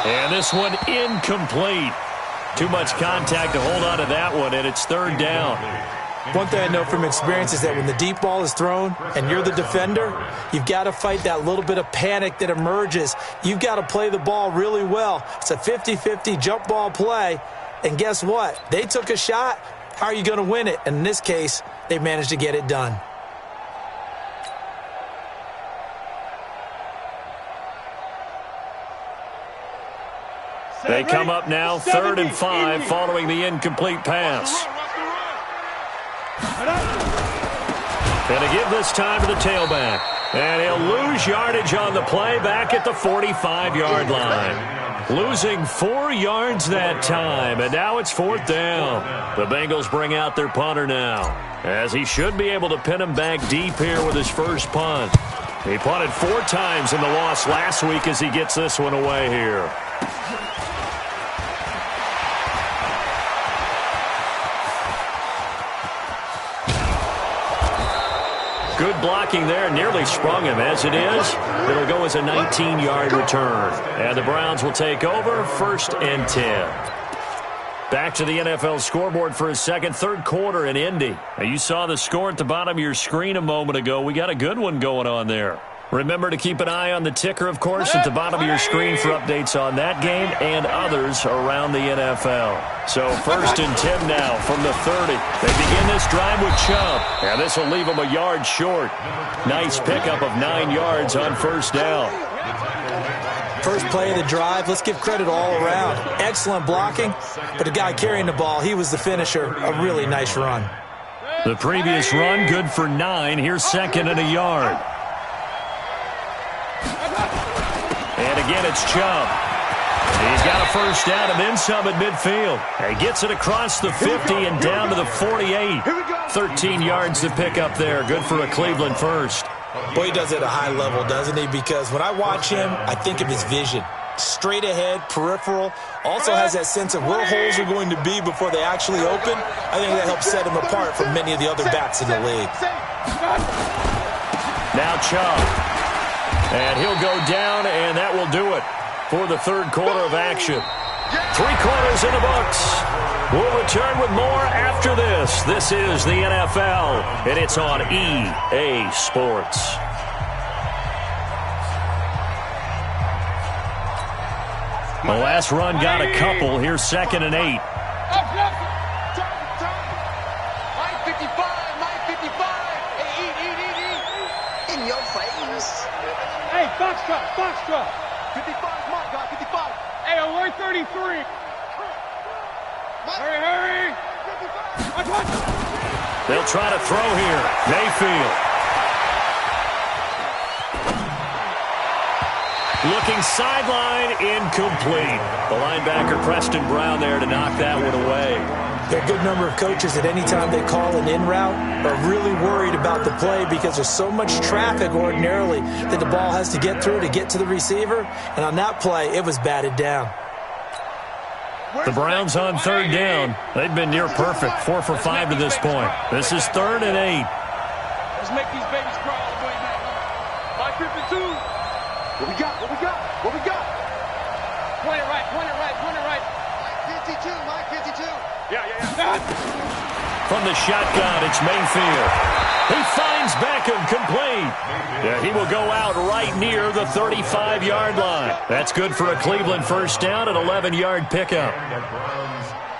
S1: And this one incomplete. Too much contact to hold on to that one, and it's 3rd down.
S2: One thing I know from experience is that when the deep ball is thrown and you're the defender, you've got to fight that little bit of panic that emerges. You've got to play the ball really well. It's a 50-50 jump ball play, and guess what? They took a shot. How are you going to win it? And in this case, they managed to get it done.
S1: They come up now 3rd and 5 following the incomplete pass. And to give this time to the tailback. And he'll lose yardage on the play back at the 45-yard line. Losing 4 yards that time, and now it's 4th down. The Bengals bring out their punter now, as he should be able to pin him back deep here with his first punt. He punted 4 times in the loss last week as he gets this one away here. Good blocking there, nearly sprung him. As it is, it'll go as a 19-yard return. And the Browns will take over 1st and 10. Back to the NFL scoreboard for a second. Third quarter in Indy. Now, you saw the score at the bottom of your screen a moment ago. We got a good one going on there. Remember to keep an eye on the ticker, of course, at the bottom of your screen for updates on that game and others around the NFL. So 1st and 10 now from the 30. They begin this drive with Chubb, and this will leave them a yard short. Nice pickup of 9 yards on first down.
S2: First play of the drive, let's give credit all around. Excellent blocking, but the guy carrying the ball, he was the finisher. A really nice run.
S1: The previous run, good for 9. Here's 2nd and a yard. And again, it's Chubb. He's got a first down and then some at midfield. He gets it across the 50 and down to the 48. 13 yards to pick up there. Good for a Cleveland first.
S2: Boy, he does it at a high level, doesn't he? Because when I watch him, I think of his vision. Straight ahead, peripheral. Also has that sense of where holes are going to be before they actually open. I think that helps set him apart from many of the other backs in the league.
S1: Now Chubb. And he'll go down, and that will do it for the third quarter of action. 3 quarters in the books. We'll return with more after this. This is the NFL, and it's on EA Sports. The last run got a couple. Here's 2nd and 8.
S4: Mike 55, Mike 55. Hey, eat. In your face.
S5: Hey, Foxtrot.
S4: 55, Mike, guy, 55.
S5: Hey, alert 33. Hurry.
S1: They'll try to throw here. Mayfield. Looking sideline, incomplete. The linebacker, Preston Brown, there to knock that one away.
S2: There are a good number of coaches that any time they call an in route are really worried about the play because there's so much traffic ordinarily that the ball has to get through to get to the receiver. And on that play, it was batted down.
S1: The Browns on 3rd down. They've been near perfect, 4 for 5 to this point. This is 3rd and 8.
S5: Let's make these babies cry all the way back. 552.
S4: What we got?
S5: Point it right.
S4: Mike 52.
S5: Yeah.
S1: From the shotgun, it's Mayfield. He finds Beckham complete. Yeah, he will go out right near the 35-yard line. That's good for a Cleveland first down, an 11-yard pickup.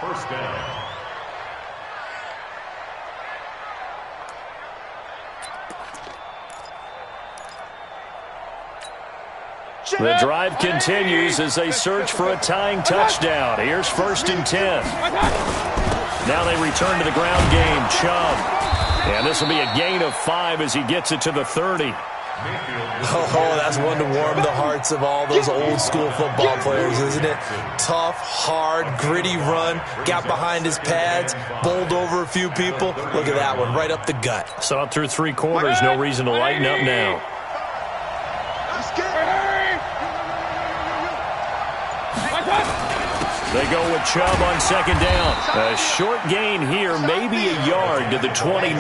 S3: First down.
S1: The drive continues as they search for a tying touchdown. Here's 1st and 10. Now they return to the ground game. Chubb. And this will be a gain of 5 as he gets it to the 30.
S2: Oh, that's one to warm the hearts of all those old-school football players, isn't it? Tough, hard, gritty run. Got behind his pads, bowled over a few people. Look at that one, right up the gut.
S1: Saw it through 3 quarters. No reason to lighten up now. They go with Chubb on 2nd down. A short gain here, maybe a yard to the 29.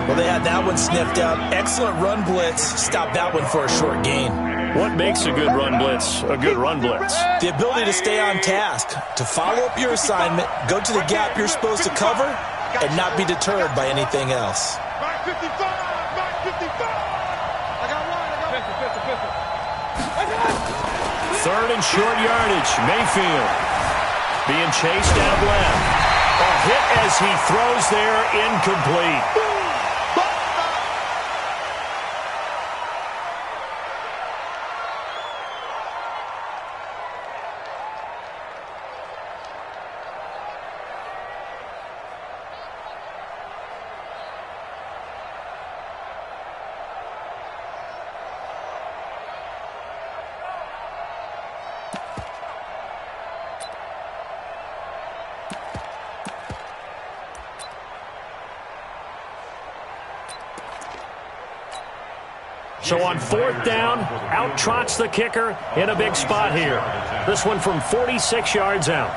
S2: Well, they had that one sniffed out. Excellent run blitz. Stopped that one for a short gain.
S1: What makes a good run blitz a good run blitz?
S2: The ability to stay on task, to follow up your assignment, go to the gap you're supposed to cover, and not be deterred by anything else.
S4: Mike 55. I got one.
S5: Pistol.
S1: 3rd and short yardage. Mayfield being chased out left. A hit as he throws there, incomplete. So on 4th down, out trots the kicker in a big spot here. This one from 46 yards out.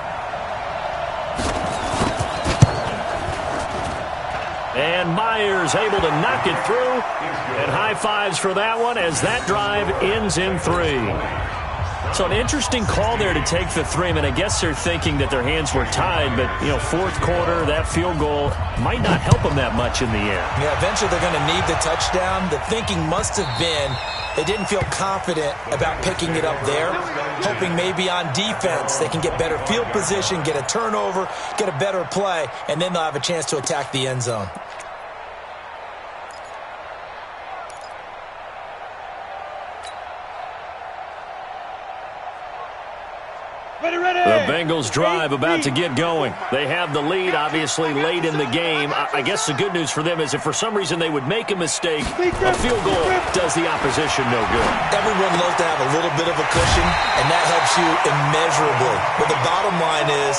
S1: And Myers able to knock it through. And high fives for that one as that drive ends in 3. So an interesting call there to take the 3. I mean, I guess they're thinking that their hands were tied, but, you know, fourth quarter, that field goal might not help them that much in the end.
S2: Yeah, eventually they're going to need the touchdown. The thinking must have been they didn't feel confident about picking it up there, hoping maybe on defense they can get better field position, get a turnover, get a better play, and then they'll have a chance to attack the end zone.
S1: The Bengals drive about to get going. They have the lead, obviously, late in the game. I guess the good news for them is if for some reason they would make a mistake, a field goal does the opposition no good.
S2: Everyone loves to have a little bit of a cushion, and that helps you immeasurably. But the bottom line is,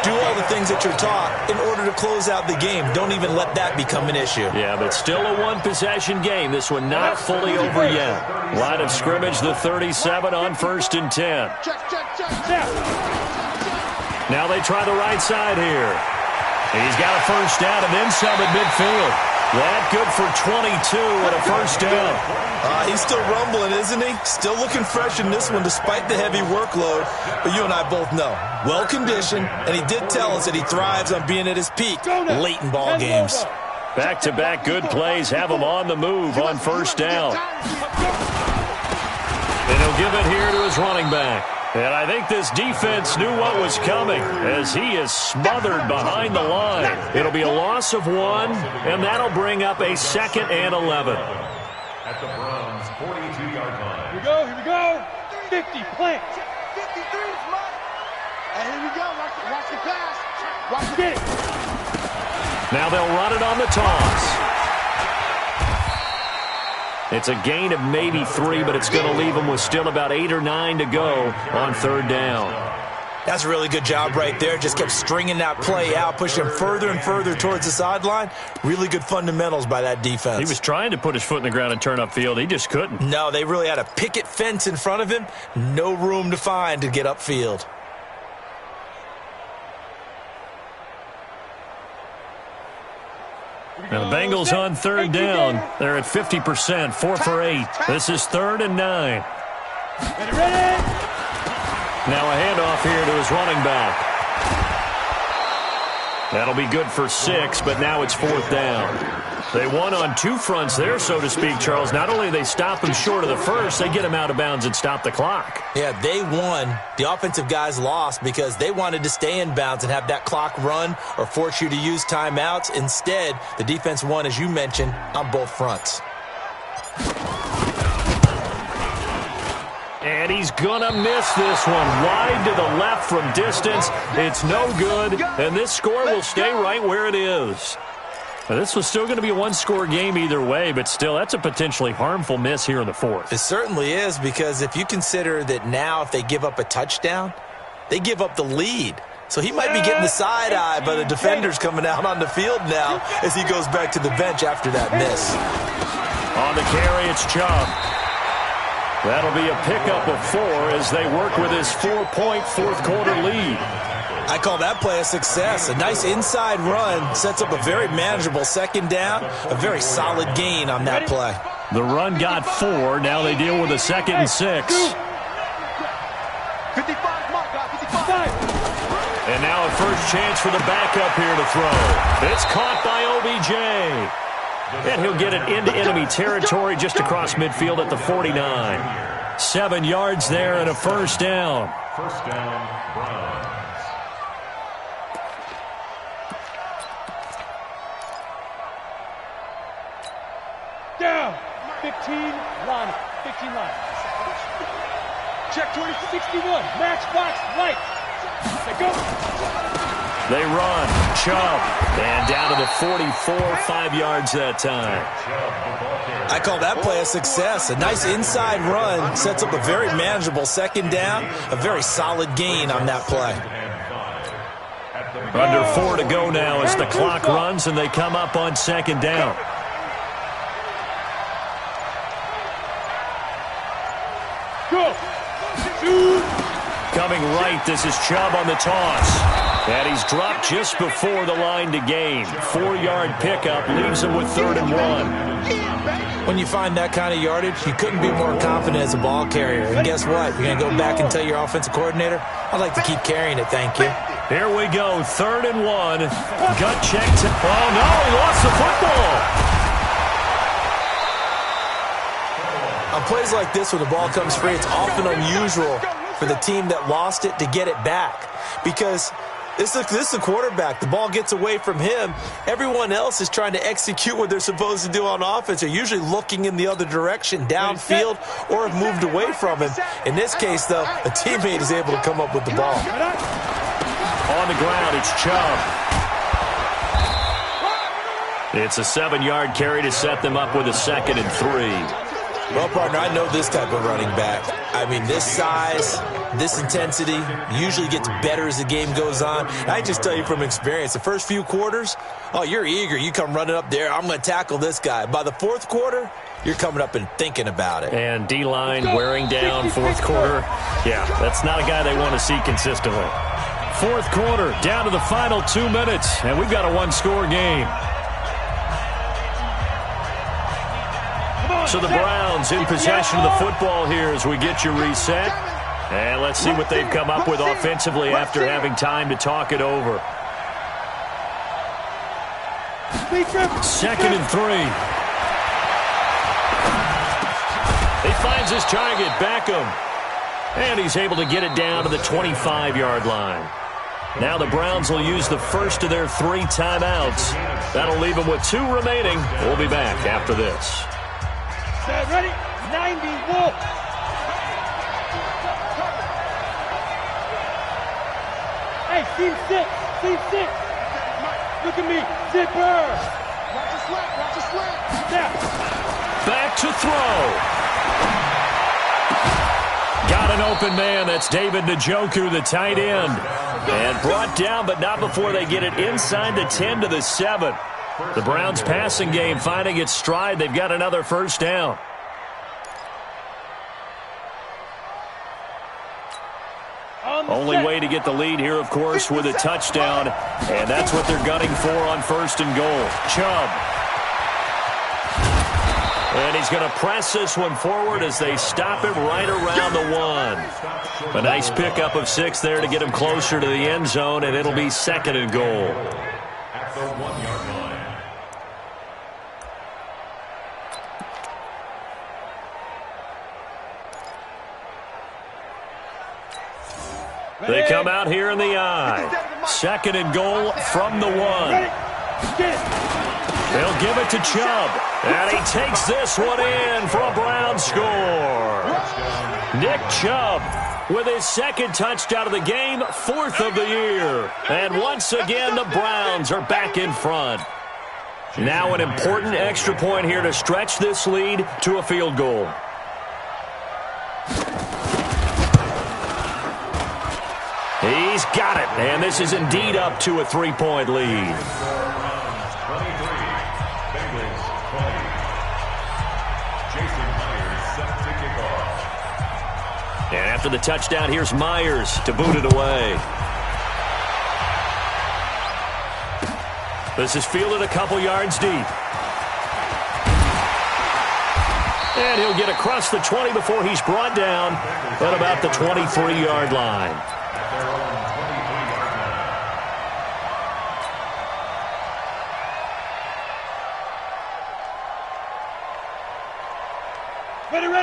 S2: do all the things that you're taught in order to close out the game. Don't even let that become an issue.
S1: Yeah, but still a one-possession game. This one not fully over yet. Line of scrimmage, the 37 on 1st and 10. Now they try the right side here. And he's got a first down and then some at midfield. That good for 22 and a first down.
S2: He's still rumbling, isn't he? Still looking fresh in this one despite the heavy workload. But you and I both know, well-conditioned, and he did tell us that he thrives on being at his peak late in ball games.
S1: Back-to-back good plays have him on the move on first down. And he'll give it here to his running back. And I think this defense knew what was coming as he is smothered behind the line. It'll be a loss of 1, and that'll bring up a 2nd and 11.
S3: At the Browns' 42-yard line.
S5: Here we go. 50, plant.
S4: 53 is mine. And here we go. Watch the pass. Watch
S5: Get it.
S1: Now they'll run it on the toss. It's a gain of maybe 3, but it's going to leave them with still about 8 or 9 to go on 3rd down.
S2: That's a really good job right there. Just kept stringing that play out, pushing him further and further towards the sideline. Really good fundamentals by that defense.
S1: He was trying to put his foot in the ground and turn upfield. He just couldn't.
S2: No, they really had a picket fence in front of him. No room to find to get upfield.
S1: Now the Bengals on 3rd down. They're at 50%, 4 for 8. This is 3rd and 9.
S5: Ready.
S1: Now a handoff here to his running back. That'll be good for 6, but now it's 4th down. They won on 2 fronts there, so to speak, Charles. Not only they stop him short of the first, they get him out of bounds and stop the clock.
S2: Yeah, they won. The offensive guys lost because they wanted to stay in bounds and have that clock run or force you to use timeouts. Instead, the defense won, as you mentioned, on both fronts.
S1: And he's going to miss this one. Wide to the left from distance. It's no good, and this score will stay right where it is. Now, this was still going to be a one-score game either way, but still, that's a potentially harmful miss here in the 4th.
S2: It certainly is, because if you consider that now if they give up a touchdown, they give up the lead. So he might be getting the side eye by the defenders coming out on the field now as he goes back to the bench after that miss.
S1: On the carry, it's Chubb. That'll be a pickup of 4 as they work with his 4-point fourth-quarter lead.
S2: I call that play a success. A nice inside run sets up a very manageable 2nd down, a very solid gain on that play.
S1: The run got 4. Now they deal with a 2nd and 6.
S4: 55, Mark, 55.
S1: And now a first chance for the backup here to throw. It's caught by OBJ. And he'll get it into enemy territory just across midfield at the 49. 7 yards there and a first down.
S3: First down, Browns.
S5: Down. 15, line. 15 line.
S4: Check 20.
S5: 61, match box, right. They go.
S1: They run. Chubb. And down to the 44, 5 yards that time.
S2: I call that play a success. A nice inside run sets up a very manageable 2nd down, a very solid gain on that play.
S1: Under 4 to go now as the clock runs and they come up on 2nd down.
S5: Go. 2.
S1: Coming right, this is Chubb on the toss. And he's dropped just before the line to gain. 4-yard pickup leaves him with 3rd and 1.
S2: When you find that kind of yardage, you couldn't be more confident as a ball carrier. And guess what? You're going to go back and tell your offensive coordinator, I'd like to keep carrying it, thank you.
S1: Here we go, 3rd and 1. Gut check. Oh, no, he lost the football.
S2: On plays like this where the ball comes free, it's often unusual for the team that lost it to get it back. Because this is a quarterback. The ball gets away from him. Everyone else is trying to execute what they're supposed to do on offense. They're usually looking in the other direction, downfield, or have moved away from him. In this case, though, a teammate is able to come up with the ball.
S1: On the ground, it's Chubb. It's a 7-yard carry to set them up with a 2nd and 3.
S2: Well, partner, I know this type of running back. I mean, this size, this intensity usually gets better as the game goes on. I just tell you from experience, the first few quarters, oh, you're eager. You come running up there, I'm going to tackle this guy. By the 4th quarter, you're coming up and thinking about it.
S1: And D-line wearing down 4th quarter. Yeah, that's not a guy they want to see consistently. 4th quarter, down to the final 2 minutes, and we've got a 1-score game. So the Browns in possession of the football here as we get you reset. And let's see what they've come up with offensively after having time to talk it over. 2nd and 3. He finds his target, Beckham. And he's able to get it down to the 25-yard line. Now the Browns will use the first of their 3 timeouts. That'll leave them with 2 remaining. We'll be back after this.
S5: Ready? 90, wolf. Hey, team 6. Team 6. Look at me. Zipper.
S4: Watch the slap. Watch the slap.
S5: Snap.
S1: Back to throw. Got an open man. That's David Njoku, the tight end. And brought down, but not before they get it inside the 10 to the 7. The Browns passing game finding its stride. They've got another 1st down. Only way to get the lead here, of course, with a touchdown. And that's what they're gunning for on 1st and goal. Chubb. And he's going to press this one forward as they stop him right around the 1. A nice pickup of 6 there to get him closer to the end zone, and it'll be 2nd and goal.
S3: At the 1-yard line.
S1: They come out here in the eye. 2nd and goal from the 1. They'll give it to Chubb. And he takes this one in for a Brown score. Nick Chubb with his 2nd touchdown of the game, 4th of the year. And once again, the Browns are back in front. Now an important extra point here to stretch this lead to a field goal. He's got it, and this is indeed up to a 3-point lead.
S3: Browns 23, Bengals 20. Jason Myers set to kick off.
S1: And after the touchdown, here's Myers to boot it away. This is fielded a couple yards deep. And he'll get across the 20 before he's brought down at about the 23-yard line.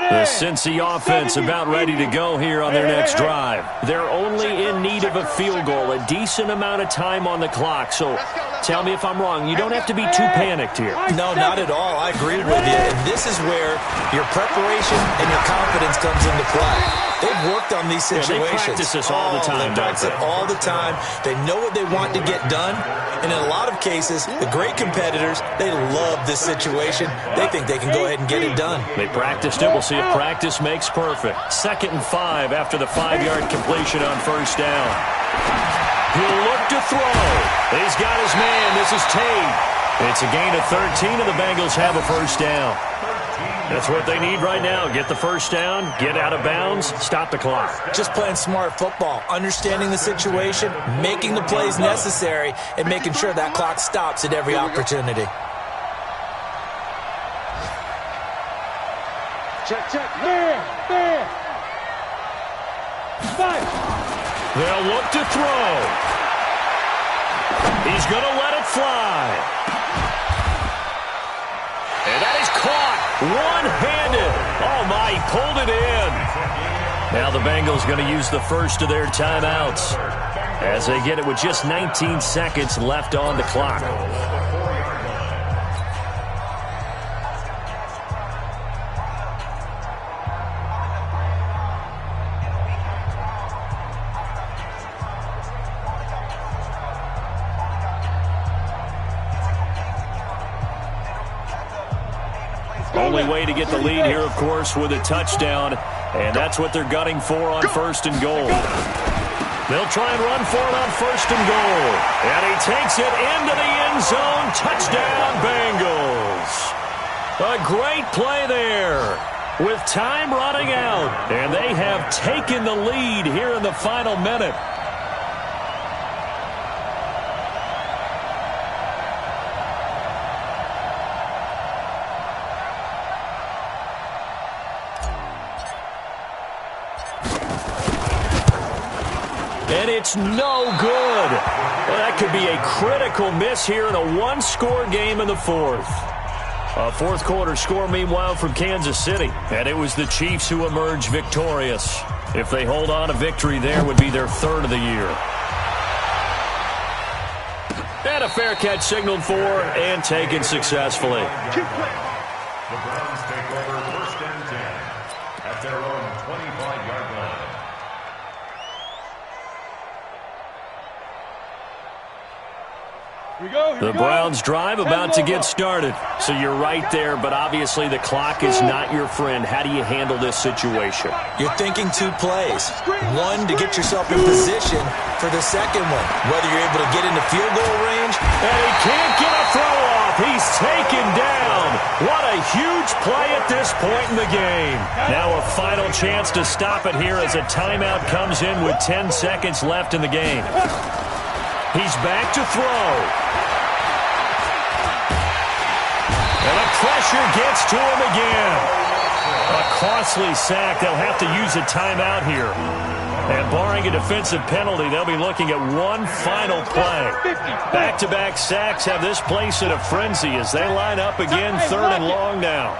S1: The Cincy offense about ready to go here on their next drive. They're only in need of a field goal, a decent amount of time on the clock. So tell me if I'm wrong. You don't have to be too panicked here.
S2: No, not at all. I agree with you. And this is where your preparation and your confidence comes into play. They've worked on these situations.
S1: They practice this all the time,
S2: They practice it all the time. They know what they want to get done. And in a lot of cases, the great competitors, they love this situation. They think they can go ahead and get it done.
S1: They practiced it. We'll see if practice makes perfect. 2nd and 5 after the 5-yard completion on 1st down. He'll look to throw. He's got his man. This is Tate. It's a gain of 13, and the Bengals have a 1st down. That's what they need right now. Get the first down, get out of bounds, stop the clock.
S2: Just playing smart football, understanding the situation, making the plays necessary, and making sure that clock stops at every opportunity.
S5: Check. There. 5.
S1: They'll look to throw. He's going to let it fly. And that is caught one-handed. Oh, my, he pulled it in. Now the Bengals going to use the first of their timeouts as they get it with just 19 seconds left on the clock. Only way to get the lead here, of course, with a touchdown, and that's what they're gunning for on first and goal. They'll try and run for it on first and goal, and he takes it into the end zone. Touchdown, Bengals. A great play there with time running out, and they have taken the lead here in the final minute. And it's no good. Well, that could be a critical miss here in a one-score game in the fourth. A fourth-quarter score, meanwhile, from Kansas City. And it was the Chiefs who emerged victorious. If they hold on, a victory there would be their third of the year. And a fair catch signaled for and taken successfully.
S3: The Browns take over first and 10 at their own 25-yard line.
S1: The Browns drive about to get started. So you're right there, but obviously the clock is not your friend. How do you handle this situation?
S2: You're thinking two plays. One, to get yourself in position for the second one, whether you're able to get into field goal range.
S1: And he can't get a throw off. He's taken down. What a huge play at this point in the game. Now a final chance to stop it here as a timeout comes in with 10 seconds left in the game. He's back to throw. And the pressure gets to him again. A costly sack. They'll have to use a timeout here. And barring a defensive penalty, they'll be looking at one final play. Back-to-back sacks have this place in a frenzy as they line up again, third and long now.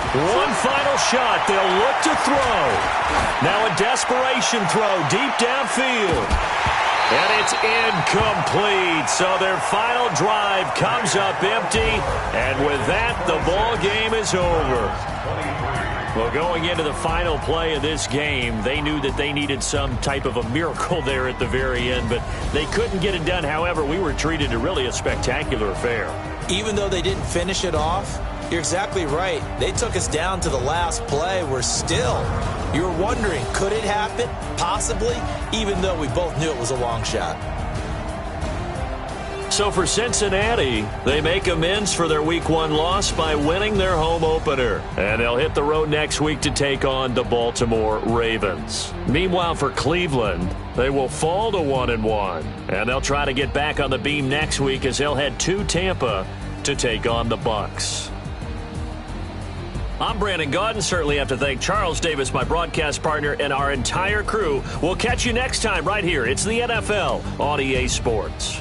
S1: One final shot. They'll look to throw. Now a desperation throw deep downfield. And it's incomplete. So their final drive comes up empty. And with that, the ball game is over. Well, going into the final play of this game, they knew that they needed some type of a miracle there at the very end, but they couldn't get it done. However, we were treated to really a spectacular affair.
S2: Even though they didn't finish it off, you're exactly right. They took us down to the last play. We're still, you were wondering, could it happen? Possibly, even though we both knew it was a long shot.
S1: So for Cincinnati, they make amends for their Week 1 loss by winning their home opener. And they'll hit the road next week to take on the Baltimore Ravens. Meanwhile, for Cleveland, they will fall to 1-1. And they'll try to get back on the beam next week as they'll head to Tampa to take on the Bucs. I'm Brandon Gaudin. Certainly have to thank Charles Davis, my broadcast partner, and our entire crew. We'll catch you next time right here. It's the NFL on EA Sports.